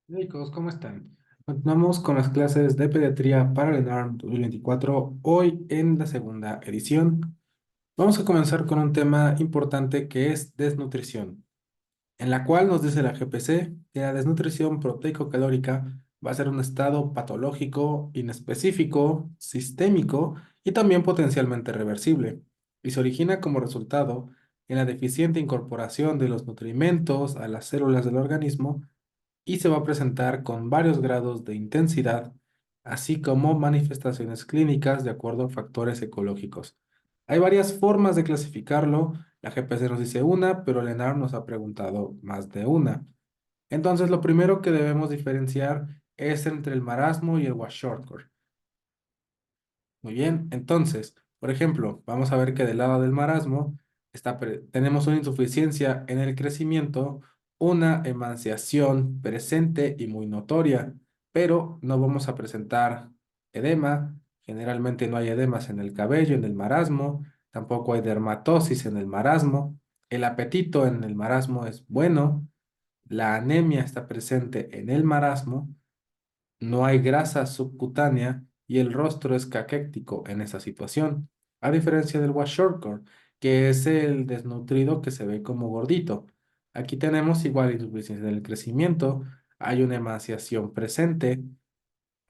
Chicos, ¿cómo están? Continuamos con las clases de pediatría para el ENARM 2024, hoy en la segunda edición. Vamos a comenzar con un tema importante que es desnutrición, en la cual nos dice la GPC que la desnutrición proteico-calórica va a ser un estado patológico, inespecífico, sistémico y también potencialmente reversible, y se origina como resultado en la deficiente incorporación de los nutrimentos a las células del organismo y se va a presentar con varios grados de intensidad, así como manifestaciones clínicas de acuerdo a factores ecológicos. Hay varias formas de clasificarlo. La GPC nos dice una, pero el ENAR nos ha preguntado más de una. Entonces, lo primero que debemos diferenciar es entre el marasmo y el kwashiorkor. Muy bien, entonces, por ejemplo, vamos a ver que del lado del marasmo tenemos una insuficiencia en el crecimiento, una emaciación presente y muy notoria, pero no vamos a presentar edema. Generalmente no hay edemas en el cabello, en el marasmo, tampoco hay dermatosis en el marasmo. El apetito en el marasmo es bueno, la anemia está presente en el marasmo, no hay grasa subcutánea y el rostro es caquético en esa situación, a diferencia del kwashiorkor, que es el desnutrido que se ve como gordito. Aquí tenemos igual insuficiencia del crecimiento, hay una emaciación presente,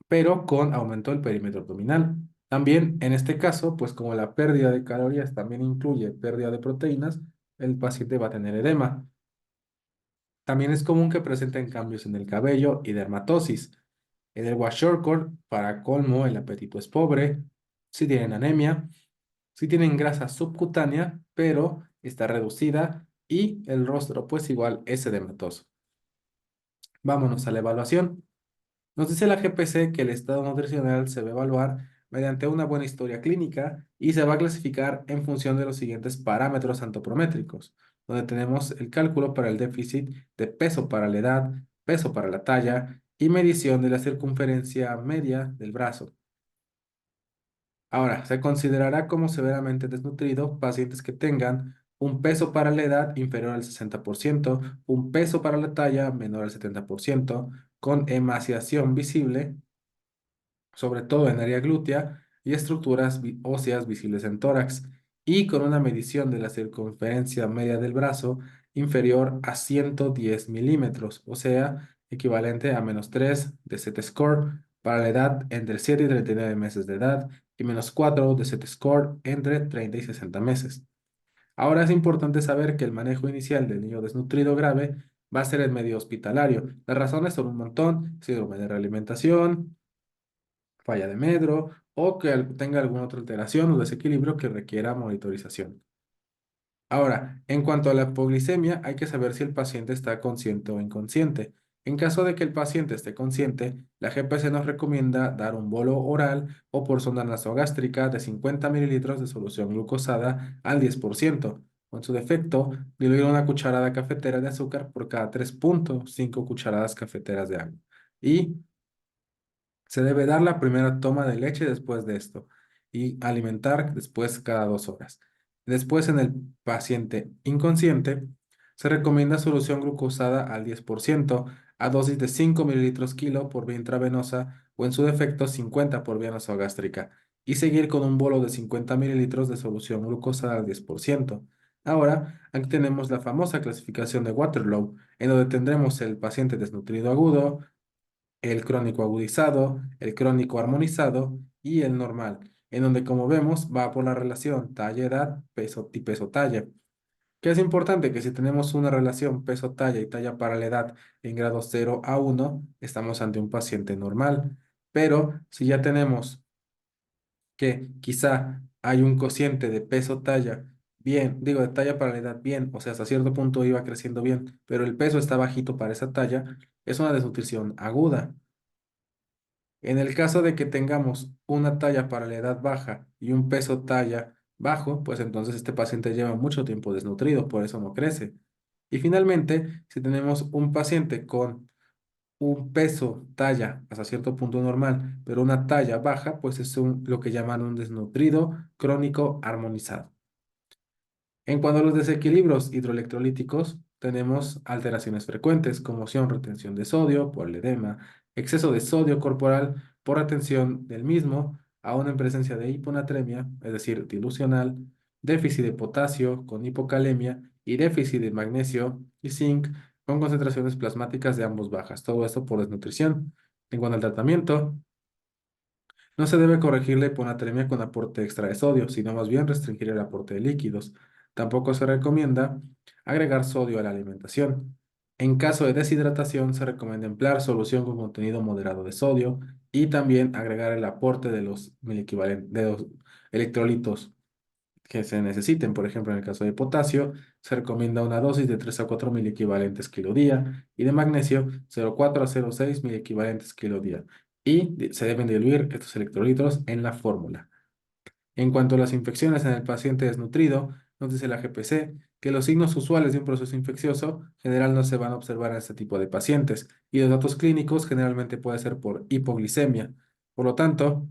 pero con aumento del perímetro abdominal. También en este caso, pues como la pérdida de calorías también incluye pérdida de proteínas, el paciente va a tener edema. También es común que presenten cambios en el cabello y dermatosis. En el kwashiorkor, para colmo, el apetito es pobre, si tienen anemia, si tienen grasa subcutánea, pero está reducida y el rostro pues igual es edematoso. Vámonos a la evaluación. Nos dice la GPC que el estado nutricional se va a evaluar mediante una buena historia clínica y se va a clasificar en función de los siguientes parámetros antropométricos, donde tenemos el cálculo para el déficit de peso para la edad, peso para la talla y medición de la circunferencia media del brazo. Ahora, se considerará como severamente desnutrido pacientes que tengan un peso para la edad inferior al 60%, un peso para la talla menor al 70%, con emaciación visible, sobre todo en área glútea, y estructuras óseas visibles en tórax, y con una medición de la circunferencia media del brazo inferior a 110 milímetros, o sea, equivalente a -3 de Z-score para la edad entre 7 y 39 meses de edad y -4 de Z-score entre 30 y 60 meses. Ahora es importante saber que el manejo inicial del niño desnutrido grave va a ser en medio hospitalario. Las razones son un montón: síndrome de realimentación, falla de medro o que tenga alguna otra alteración o desequilibrio que requiera monitorización. Ahora, en cuanto a la hipoglicemia, hay que saber si el paciente está consciente o inconsciente. En caso de que el paciente esté consciente, la GPC nos recomienda dar un bolo oral o por sonda nasogástrica de 50 mililitros de solución glucosada al 10%. O en su defecto, diluir una cucharada cafetera de azúcar por cada 3,5 cucharadas cafeteras de agua. Y se debe dar la primera toma de leche después de esto y alimentar después cada 2 horas. Después, en el paciente inconsciente, se recomienda solución glucosada al 10% a dosis de 5 mililitros kilo por vía intravenosa o en su defecto 50 por vía nasogástrica y seguir con un bolo de 50 mililitros de solución glucosada al 10%. Ahora, aquí tenemos la famosa clasificación de Waterlow, en donde tendremos el paciente desnutrido agudo, el crónico agudizado, el crónico armonizado y el normal, en donde como vemos va por la relación talla-edad, peso y peso-talla. Que es importante que si tenemos una relación peso-talla y talla para la edad en grado 0 a 1, estamos ante un paciente normal. Pero si ya tenemos que quizá hay un cociente de peso-talla bien, digo de talla para la edad bien, o sea, hasta cierto punto iba creciendo bien, pero el peso está bajito para esa talla, es una desnutrición aguda. En el caso de que tengamos una talla para la edad baja y un peso talla bajo, pues entonces este paciente lleva mucho tiempo desnutrido, por eso no crece. Y finalmente, si tenemos un paciente con un peso talla hasta cierto punto normal, pero una talla baja, pues es lo que llaman un desnutrido crónico armonizado. En cuanto a los desequilibrios hidroelectrolíticos, tenemos alteraciones frecuentes, conmoción, retención de sodio por el edema, exceso de sodio corporal por retención del mismo, aún en presencia de hiponatremia, es decir, dilucional, déficit de potasio con hipocalemia y déficit de magnesio y zinc con concentraciones plasmáticas de ambos bajas. Todo esto por desnutrición. En cuanto al tratamiento, no se debe corregir la hiponatremia con aporte extra de sodio, sino más bien restringir el aporte de líquidos. Tampoco se recomienda agregar sodio a la alimentación. En caso de deshidratación, se recomienda emplear solución con contenido moderado de sodio y también agregar el aporte de los de los electrolitos que se necesiten. Por ejemplo, en el caso de potasio, se recomienda una dosis de 3 a 4 miliequivalentes kilo día y de magnesio 0,4 a 0,6 miliequivalentes kilo día. Y se deben diluir estos electrolitos en la fórmula. En cuanto a las infecciones en el paciente desnutrido, nos dice la GPC que los signos usuales de un proceso infeccioso general no se van a observar en este tipo de pacientes y los datos clínicos generalmente puede ser por hipoglicemia. Por lo tanto,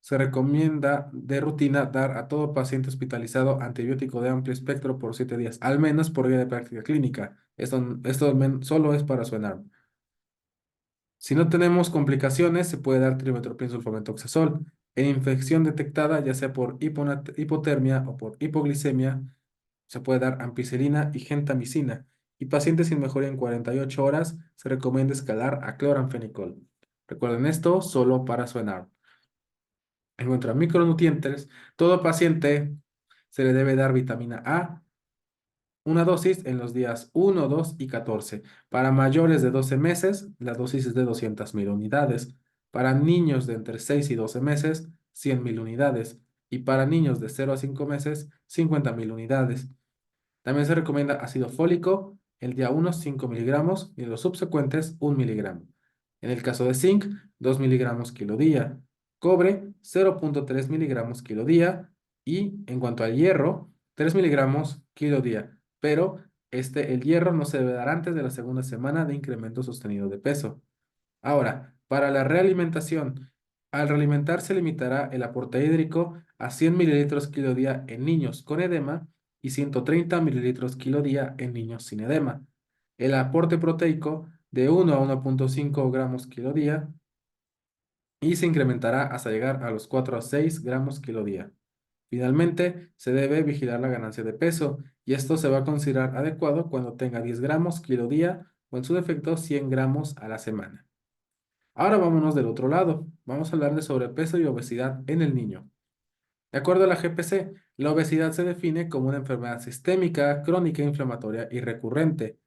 se recomienda de rutina dar a todo paciente hospitalizado antibiótico de amplio espectro por 7 días, al menos por vía de práctica clínica. Solo es para su ENARM. Si no tenemos complicaciones, se puede dar trimethoprim sulfamethoxazol. En infección detectada, ya sea por hipotermia o por hipoglicemia, se puede dar ampicilina y gentamicina. Y pacientes sin mejoría en 48 horas, se recomienda escalar a cloranfenicol. Recuerden esto, solo para su ENARM. En cuanto a micronutrientes, todo paciente se le debe dar vitamina A, una dosis en los días 1, 2 y 14. Para mayores de 12 meses, la dosis es de 200.000 unidades. Para niños de entre 6 y 12 meses, 100.000 unidades. Y para niños de 0 a 5 meses, 50.000 unidades. También se recomienda ácido fólico, el día 1, 5 miligramos y en los subsecuentes 1 miligramo. En el caso de zinc, 2 miligramos kilo día. Cobre, 0,3 miligramos kilo día. Y en cuanto al hierro, 3 miligramos kilo día. Pero el hierro no se debe dar antes de la segunda semana de incremento sostenido de peso. Ahora, para la realimentación, al realimentar se limitará el aporte hídrico a 100 mililitros kilo día en niños con edema y 130 mililitros kilo día en niños sin edema. El aporte proteico de 1 a 1,5 gramos kilo día y se incrementará hasta llegar a los 4 a 6 gramos kilo día. Finalmente, se debe vigilar la ganancia de peso y esto se va a considerar adecuado cuando tenga 10 gramos kilo día o en su defecto 100 gramos a la semana. Ahora vámonos del otro lado. Vamos a hablar de sobrepeso y obesidad en el niño. De acuerdo a la GPC, la obesidad se define como una enfermedad sistémica, crónica, inflamatoria y recurrente,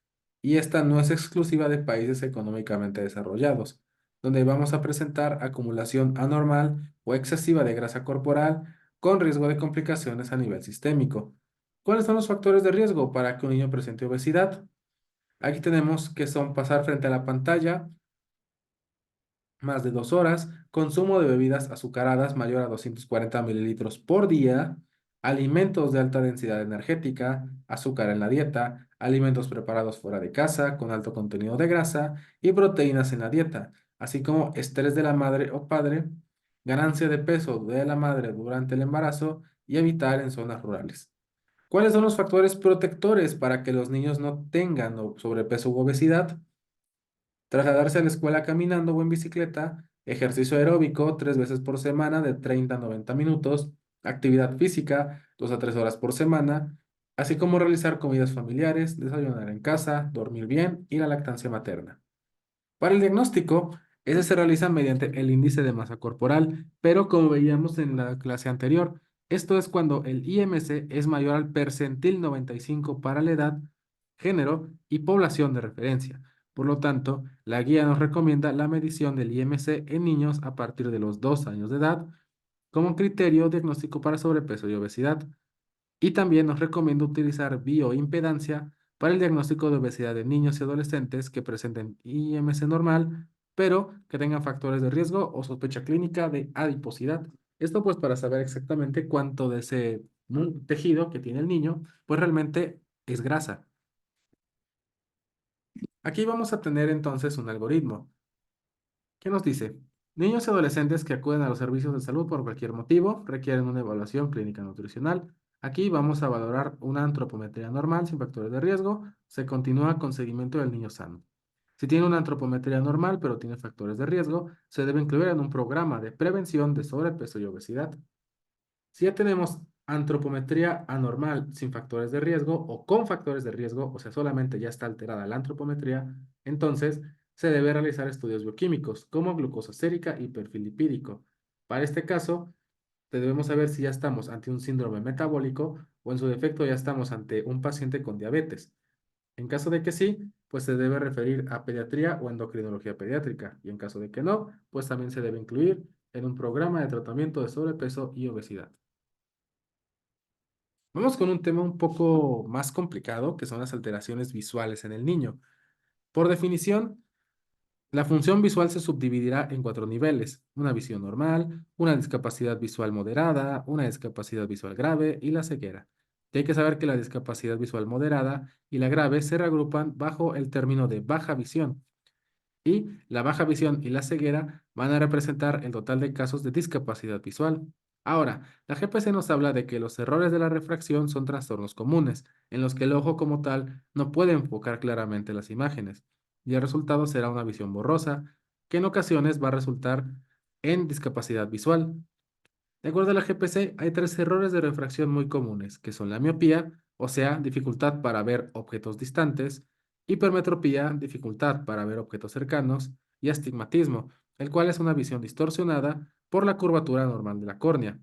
y esta no es exclusiva de países económicamente desarrollados, donde vamos a presentar acumulación anormal o excesiva de grasa corporal con riesgo de complicaciones a nivel sistémico. ¿Cuáles son los factores de riesgo para que un niño presente obesidad? Aquí tenemos que son pasar frente a la pantalla más de 2 horas, consumo de bebidas azucaradas mayor a 240 mililitros por día, alimentos de alta densidad energética, azúcar en la dieta, alimentos preparados fuera de casa con alto contenido de grasa y proteínas en la dieta, así como estrés de la madre o padre, ganancia de peso de la madre durante el embarazo y evitar en zonas rurales. ¿Cuáles son los factores protectores para que los niños no tengan sobrepeso u obesidad? Trasladarse a la escuela caminando o en bicicleta, ejercicio aeróbico 3 veces por semana de 30 a 90 minutos, actividad física 2 a 3 horas por semana, así como realizar comidas familiares, desayunar en casa, dormir bien y la lactancia materna. Para el diagnóstico, ese se realiza mediante el índice de masa corporal, pero como veíamos en la clase anterior, esto es cuando el IMC es mayor al percentil 95 para la edad, género y población de referencia. Por lo tanto, la guía nos recomienda la medición del IMC en niños a partir de los 2 años de edad como criterio diagnóstico para sobrepeso y obesidad. Y también nos recomienda utilizar bioimpedancia para el diagnóstico de obesidad de niños y adolescentes que presenten IMC normal, pero que tengan factores de riesgo o sospecha clínica de adiposidad. Esto pues para saber exactamente cuánto de ese tejido que tiene el niño, pues realmente es grasa. Aquí vamos a tener entonces un algoritmo. ¿Qué nos dice? Niños y adolescentes que acuden a los servicios de salud por cualquier motivo requieren una evaluación clínica nutricional. Aquí vamos a valorar una antropometría normal sin factores de riesgo. Se continúa con seguimiento del niño sano. Si tiene una antropometría normal pero tiene factores de riesgo, se debe incluir en un programa de prevención de sobrepeso y obesidad. Si ya tenemos antropometría anormal sin factores de riesgo o con factores de riesgo, o sea, solamente ya está alterada la antropometría, entonces se debe realizar estudios bioquímicos como glucosa sérica y perfil lipídico. Para este caso, debemos saber si ya estamos ante un síndrome metabólico o en su defecto ya estamos ante un paciente con diabetes. En caso de que sí, pues se debe referir a pediatría o endocrinología pediátrica. Y en caso de que no, pues también se debe incluir en un programa de tratamiento de sobrepeso y obesidad. Vamos con un tema un poco más complicado, que son las alteraciones visuales en el niño. Por definición, la función visual se subdividirá en cuatro niveles: una visión normal, una discapacidad visual moderada, una discapacidad visual grave y la ceguera. Y hay que saber que la discapacidad visual moderada y la grave se reagrupan bajo el término de baja visión, y la baja visión y la ceguera van a representar el total de casos de discapacidad visual. Ahora, la GPC nos habla de que los errores de la refracción son trastornos comunes, en los que el ojo como tal no puede enfocar claramente las imágenes, y el resultado será una visión borrosa, que en ocasiones va a resultar en discapacidad visual. De acuerdo a la GPC, hay tres errores de refracción muy comunes, que son la miopía, o sea, dificultad para ver objetos distantes; hipermetropía, dificultad para ver objetos cercanos; y astigmatismo, el cual es una visión distorsionada por la curvatura normal de la córnea.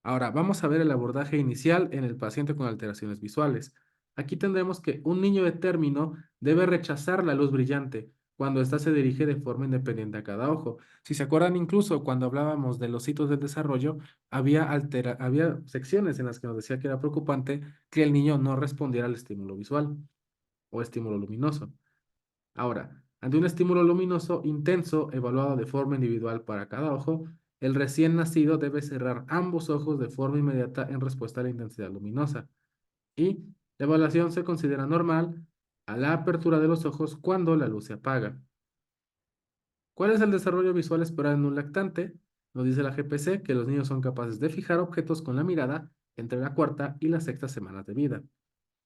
Ahora, vamos a ver el abordaje inicial en el paciente con alteraciones visuales. Aquí tendremos que un niño de término debe rechazar la luz brillante cuando ésta se dirige de forma independiente a cada ojo. Si se acuerdan, incluso cuando hablábamos de los hitos del desarrollo, había secciones en las que nos decía que era preocupante que el niño no respondiera al estímulo visual o estímulo luminoso. Ahora, ante un estímulo luminoso intenso evaluado de forma individual para cada ojo, el recién nacido debe cerrar ambos ojos de forma inmediata en respuesta a la intensidad luminosa. Y la evaluación se considera normal a la apertura de los ojos cuando la luz se apaga. ¿Cuál es el desarrollo visual esperado en un lactante? Nos dice la GPC que los niños son capaces de fijar objetos con la mirada entre la cuarta y la sexta semana de vida.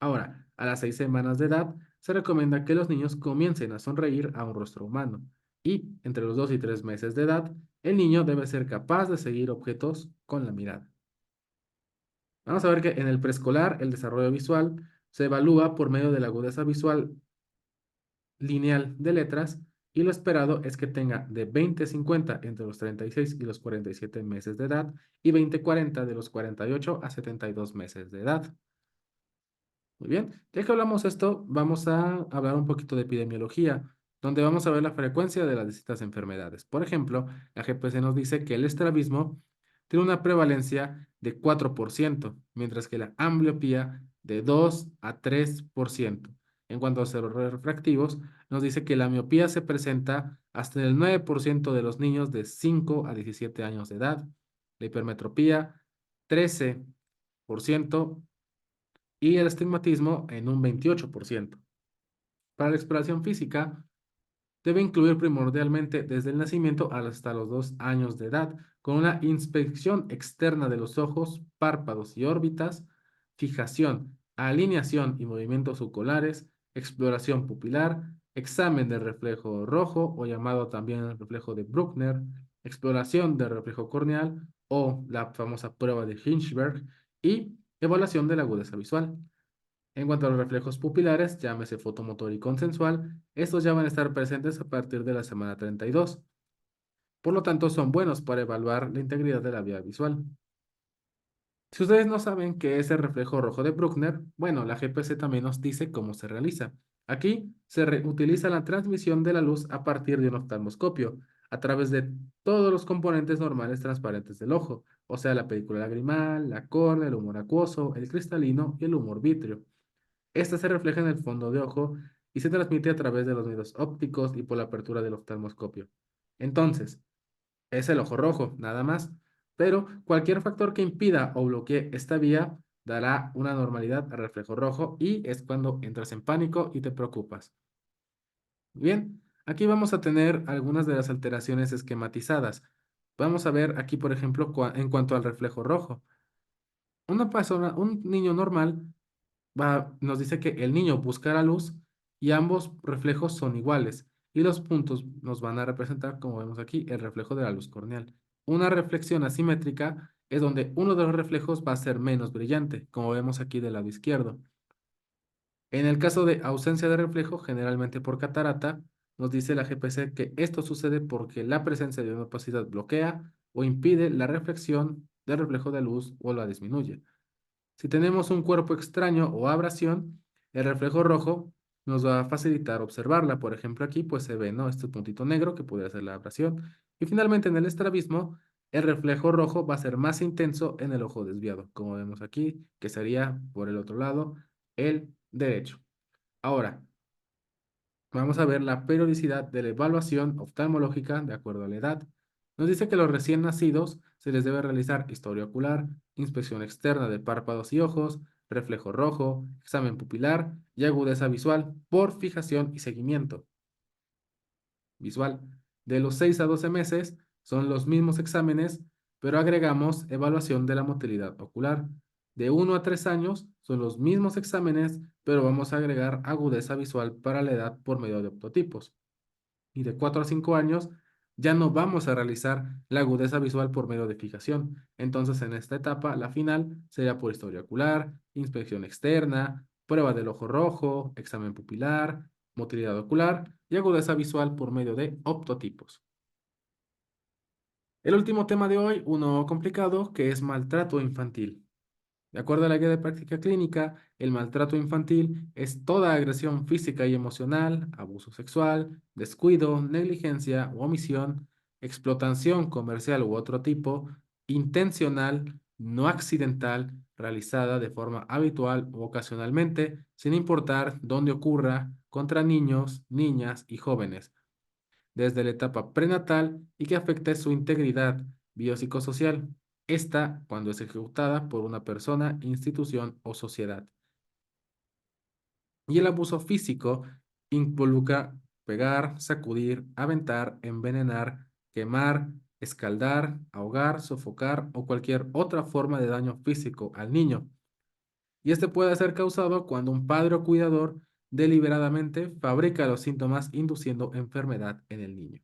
Ahora, a las 6 semanas de edad, se recomienda que los niños comiencen a sonreír a un rostro humano. Y entre los 2 y 3 meses de edad, el niño debe ser capaz de seguir objetos con la mirada. Vamos a ver que en el preescolar el desarrollo visual se evalúa por medio de la agudeza visual lineal de letras, y lo esperado es que tenga de 20-50 entre los 36 y los 47 meses de edad y 20-40 de los 48 a 72 meses de edad. Muy bien, ya que hablamos esto, vamos a hablar un poquito de epidemiología, donde vamos a ver la frecuencia de las distintas enfermedades. Por ejemplo, la GPC nos dice que el estrabismo tiene una prevalencia de 4%, mientras que la ambliopía de 2 a 3%. En cuanto a los errores refractivos, nos dice que la miopía se presenta hasta en el 9% de los niños de 5 a 17 años de edad, la hipermetropía 13%, y el astigmatismo en un 28%. Para la exploración física, debe incluir primordialmente desde el nacimiento hasta los 2 años de edad, con una inspección externa de los ojos, párpados y órbitas, fijación, alineación y movimientos oculares, exploración pupilar, examen del reflejo rojo o llamado también el reflejo de Bruckner, exploración del reflejo corneal o la famosa prueba de Hinchberg, y evaluación de la agudeza visual. En cuanto a los reflejos pupilares, llámese fotomotor y consensual, estos ya van a estar presentes a partir de la semana 32. Por lo tanto, son buenos para evaluar la integridad de la vía visual. Si ustedes no saben qué es el reflejo rojo de Bruckner, bueno, la GPC también nos dice cómo se realiza. Aquí se utiliza la transmisión de la luz a partir de un oftalmoscopio, a través de todos los componentes normales transparentes del ojo, o sea, la película lagrimal, la córnea, el humor acuoso, el cristalino y el humor vítreo. Esta se refleja en el fondo de ojo y se transmite a través de los medios ópticos y por la apertura del oftalmoscopio. Entonces, es el ojo rojo, nada más. Pero cualquier factor que impida o bloquee esta vía dará una normalidad al reflejo rojo, y es cuando entras en pánico y te preocupas. Bien, aquí vamos a tener algunas de las alteraciones esquematizadas. Vamos a ver aquí, por ejemplo, en cuanto al reflejo rojo. Un niño normal nos dice que el niño busca la luz y ambos reflejos son iguales. Y los puntos nos van a representar, como vemos aquí, el reflejo de la luz corneal. Una reflexión asimétrica es donde uno de los reflejos va a ser menos brillante, como vemos aquí del lado izquierdo. En el caso de ausencia de reflejo, generalmente por catarata, nos dice la GPC que esto sucede porque la presencia de una opacidad bloquea o impide la reflexión del reflejo de luz o la disminuye. Si tenemos un cuerpo extraño o abrasión, el reflejo rojo nos va a facilitar observarla. Por ejemplo, aquí pues se ve, ¿no? Este puntito negro que podría ser la abrasión. Y finalmente en el estrabismo, el reflejo rojo va a ser más intenso en el ojo desviado, como vemos aquí, que sería por el otro lado, el derecho. Ahora, vamos a ver la periodicidad de la evaluación oftalmológica de acuerdo a la edad. Nos dice que los recién nacidos se les debe realizar historia ocular, inspección externa de párpados y ojos, reflejo rojo, examen pupilar y agudeza visual por fijación y seguimiento visual. De los 6 a 12 meses son los mismos exámenes, pero agregamos evaluación de la motilidad ocular. De 1 a 3 años son los mismos exámenes, pero vamos a agregar agudeza visual para la edad por medio de optotipos. Y de 4 a 5 años ya no vamos a realizar la agudeza visual por medio de fijación. Entonces, en esta etapa, la final sería por historia ocular, inspección externa, prueba del ojo rojo, examen pupilar, motilidad ocular y agudeza visual por medio de optotipos. El último tema de hoy, uno complicado, que es maltrato infantil. De acuerdo a la guía de práctica clínica, el maltrato infantil es toda agresión física y emocional, abuso sexual, descuido, negligencia u omisión, explotación comercial u otro tipo, intencional, no accidental, realizada de forma habitual o ocasionalmente, sin importar dónde ocurra, contra niños, niñas y jóvenes desde la etapa prenatal y que afecte su integridad biopsicosocial. Esta cuando es ejecutada por una persona, institución o sociedad. Y el abuso físico involucra pegar, sacudir, aventar, envenenar, quemar, escaldar, ahogar, sofocar o cualquier otra forma de daño físico al niño. Y este puede ser causado cuando un padre o cuidador deliberadamente fabrica los síntomas induciendo enfermedad en el niño.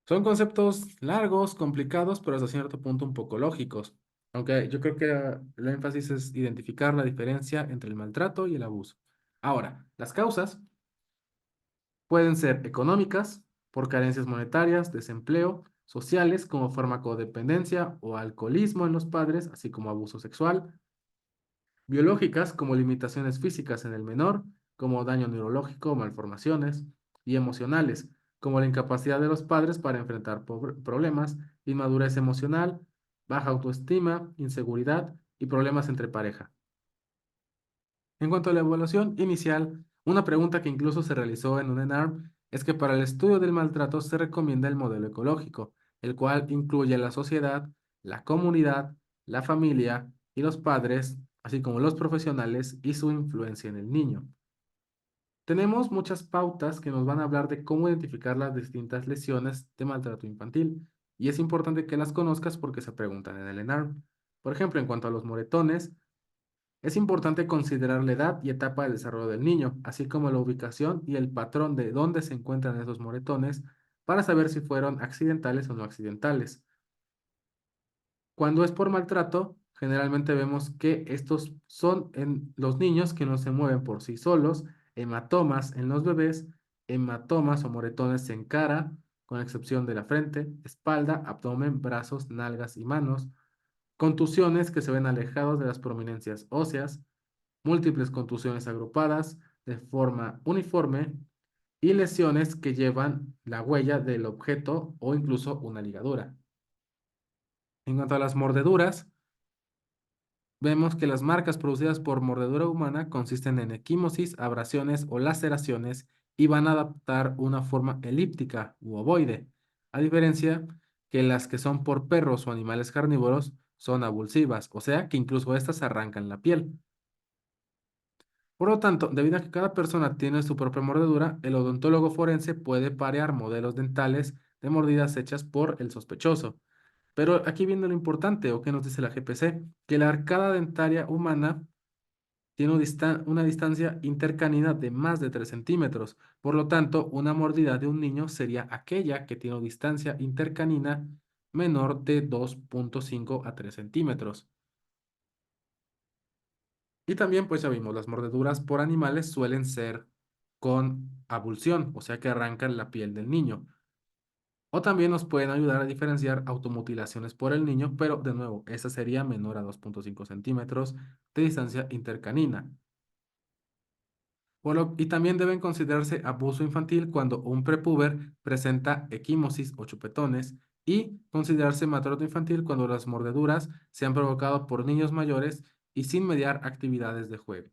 Son conceptos largos, complicados, pero hasta cierto punto un poco lógicos. Aunque yo creo que el énfasis es identificar la diferencia entre el maltrato y el abuso. Ahora, las causas pueden ser económicas, por carencias monetarias, desempleo, sociales, como farmacodependencia o alcoholismo en los padres, así como abuso sexual, biológicas, como limitaciones físicas en el menor, como daño neurológico, malformaciones, y emocionales, como la incapacidad de los padres para enfrentar problemas, inmadurez emocional, baja autoestima, inseguridad y problemas entre pareja. En cuanto a la evaluación inicial, una pregunta que incluso se realizó en un ENARM es que para el estudio del maltrato se recomienda el modelo ecológico, el cual incluye la sociedad, la comunidad, la familia y los padres, así como los profesionales y su influencia en el niño. Tenemos muchas pautas que nos van a hablar de cómo identificar las distintas lesiones de maltrato infantil y es importante que las conozcas porque se preguntan en el ENARM. Por ejemplo, en cuanto a los moretones, es importante considerar la edad y etapa de desarrollo del niño, así como la ubicación y el patrón de dónde se encuentran esos moretones para saber si fueron accidentales o no accidentales. Cuando es por maltrato, generalmente vemos que estos son en los niños que no se mueven por sí solos, hematomas en los bebés, hematomas o moretones en cara, con excepción de la frente, espalda, abdomen, brazos, nalgas y manos, contusiones que se ven alejados de las prominencias óseas, múltiples contusiones agrupadas de forma uniforme y lesiones que llevan la huella del objeto o incluso una ligadura. En cuanto a las mordeduras, vemos que las marcas producidas por mordedura humana consisten en equimosis, abrasiones o laceraciones y van a adaptar una forma elíptica u ovoide, a diferencia que las que son por perros o animales carnívoros son abulsivas, o sea que incluso estas arrancan la piel. Por lo tanto, debido a que cada persona tiene su propia mordedura, el odontólogo forense puede parear modelos dentales de mordidas hechas por el sospechoso. Pero aquí viene lo importante, o qué nos dice la GPC, que la arcada dentaria humana tiene una distancia intercanina de más de 3 centímetros. Por lo tanto, una mordida de un niño sería aquella que tiene una distancia intercanina menor de 2,5 a 3 centímetros. Y también, pues ya vimos, las mordeduras por animales suelen ser con abulsión, o sea que arrancan la piel del niño. O también nos pueden ayudar a diferenciar automutilaciones por el niño, pero de nuevo, esa sería menor a 2,5 centímetros de distancia intercanina. Y también deben considerarse abuso infantil cuando un prepuber presenta equimosis o chupetones y considerarse maltrato infantil cuando las mordeduras se han provocado por niños mayores y sin mediar actividades de juego.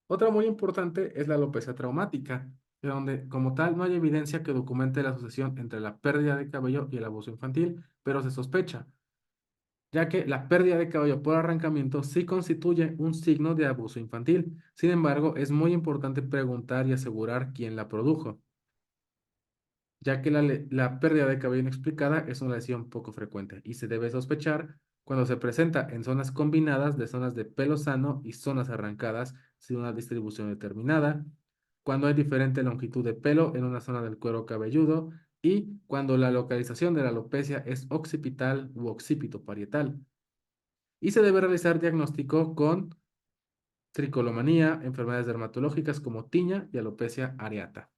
Otra muy importante es la alopecia traumática, de donde como tal no hay evidencia que documente la asociación entre la pérdida de cabello y el abuso infantil, pero se sospecha, ya que la pérdida de cabello por arrancamiento sí constituye un signo de abuso infantil. Sin embargo, es muy importante preguntar y asegurar quién la produjo, ya que la pérdida de cabello inexplicada es una lesión poco frecuente y se debe sospechar cuando se presenta en zonas combinadas de zonas de pelo sano y zonas arrancadas sin una distribución determinada, cuando hay diferente longitud de pelo en una zona del cuero cabelludo y cuando la localización de la alopecia es occipital u occipito parietal. Y se debe realizar diagnóstico con tricolomanía, enfermedades dermatológicas como tiña y alopecia areata.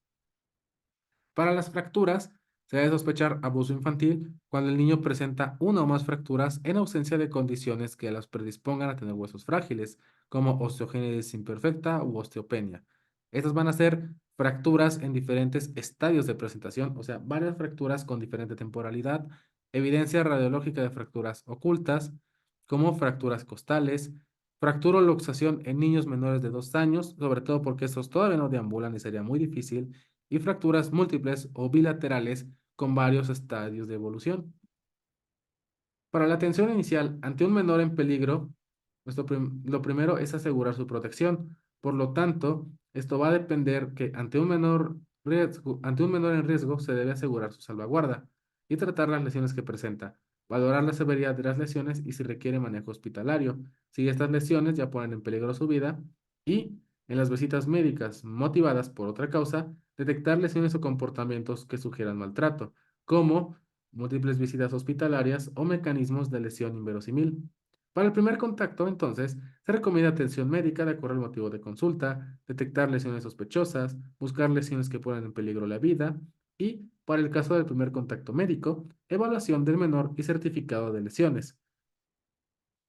Para las fracturas, se debe sospechar abuso infantil cuando el niño presenta una o más fracturas en ausencia de condiciones que las predispongan a tener huesos frágiles, como osteogénesis imperfecta u osteopenia. Estas van a ser fracturas en diferentes estadios de presentación, o sea, varias fracturas con diferente temporalidad, evidencia radiológica de fracturas ocultas, como fracturas costales, fractura o luxación en niños menores de 2 años, sobre todo porque estos todavía no deambulan y sería muy difícil, y fracturas múltiples o bilaterales con varios estadios de evolución. Para la atención inicial ante un menor en peligro, lo primero es asegurar su protección. Por lo tanto, esto va a depender que ante un menor en riesgo se debe asegurar su salvaguarda y tratar las lesiones que presenta, valorar la severidad de las lesiones y si requiere manejo hospitalario. Si estas lesiones ya ponen en peligro su vida y en las visitas médicas motivadas por otra causa, detectar lesiones o comportamientos que sugieran maltrato, como múltiples visitas hospitalarias o mecanismos de lesión inverosímil. Para el primer contacto, entonces, se recomienda atención médica de acuerdo al motivo de consulta, detectar lesiones sospechosas, buscar lesiones que ponen en peligro la vida y, para el caso del primer contacto médico, evaluación del menor y certificado de lesiones.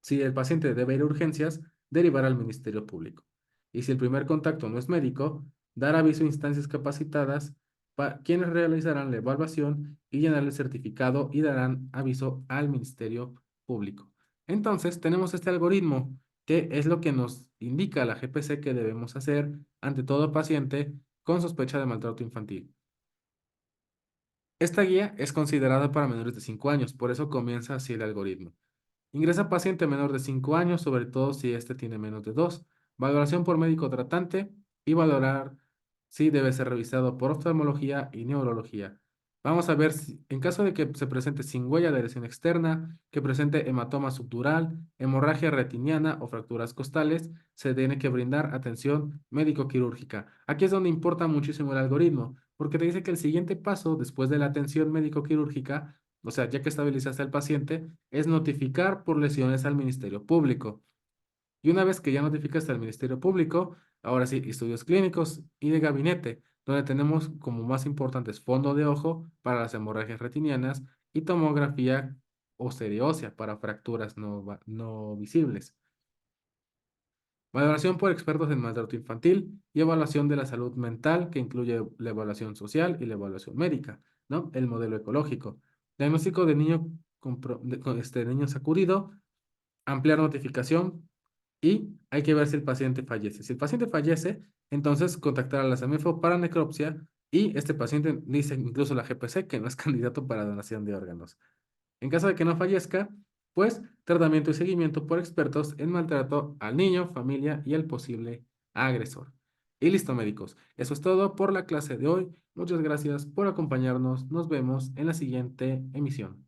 Si el paciente debe ir a urgencias, derivar al Ministerio Público. Y si el primer contacto no es médico, dar aviso a instancias capacitadas, quienes realizarán la evaluación y llenar el certificado y darán aviso al Ministerio Público. Entonces, tenemos este algoritmo que es lo que nos indica la GPC que debemos hacer ante todo paciente con sospecha de maltrato infantil. Esta guía es considerada para menores de 5 años, por eso comienza así el algoritmo. Ingresa paciente menor de 5 años, sobre todo si éste tiene menos de 2. Valoración por médico tratante y valorar si debe ser revisado por oftalmología y neurología. Vamos a ver si, en caso de que se presente sin huella de lesión externa, que presente hematoma subdural, hemorragia retiniana o fracturas costales, se tiene que brindar atención médico-quirúrgica. Aquí es donde importa muchísimo el algoritmo, porque te dice que el siguiente paso después de la atención médico-quirúrgica, o sea, ya que estabilizaste al paciente, es notificar por lesiones al Ministerio Público. Y una vez que ya notificaste al Ministerio Público, ahora sí, estudios clínicos y de gabinete, donde tenemos como más importantes fondo de ojo para las hemorragias retinianas y tomografía ósea para fracturas no visibles. Valoración por expertos en maltrato infantil y evaluación de la salud mental, que incluye la evaluación social y la evaluación médica, ¿no? El modelo ecológico. Diagnóstico de niño, niño sacudido, ampliar notificación y hay que ver si el paciente fallece. Si el paciente fallece, entonces contactar a la SAMIFO para necropsia y este paciente dice incluso la GPC que no es candidato para donación de órganos. En caso de que no fallezca, pues tratamiento y seguimiento por expertos en maltrato al niño, familia y el posible agresor. Y listo, médicos. Eso es todo por la clase de hoy. Muchas gracias por acompañarnos. Nos vemos en la siguiente emisión.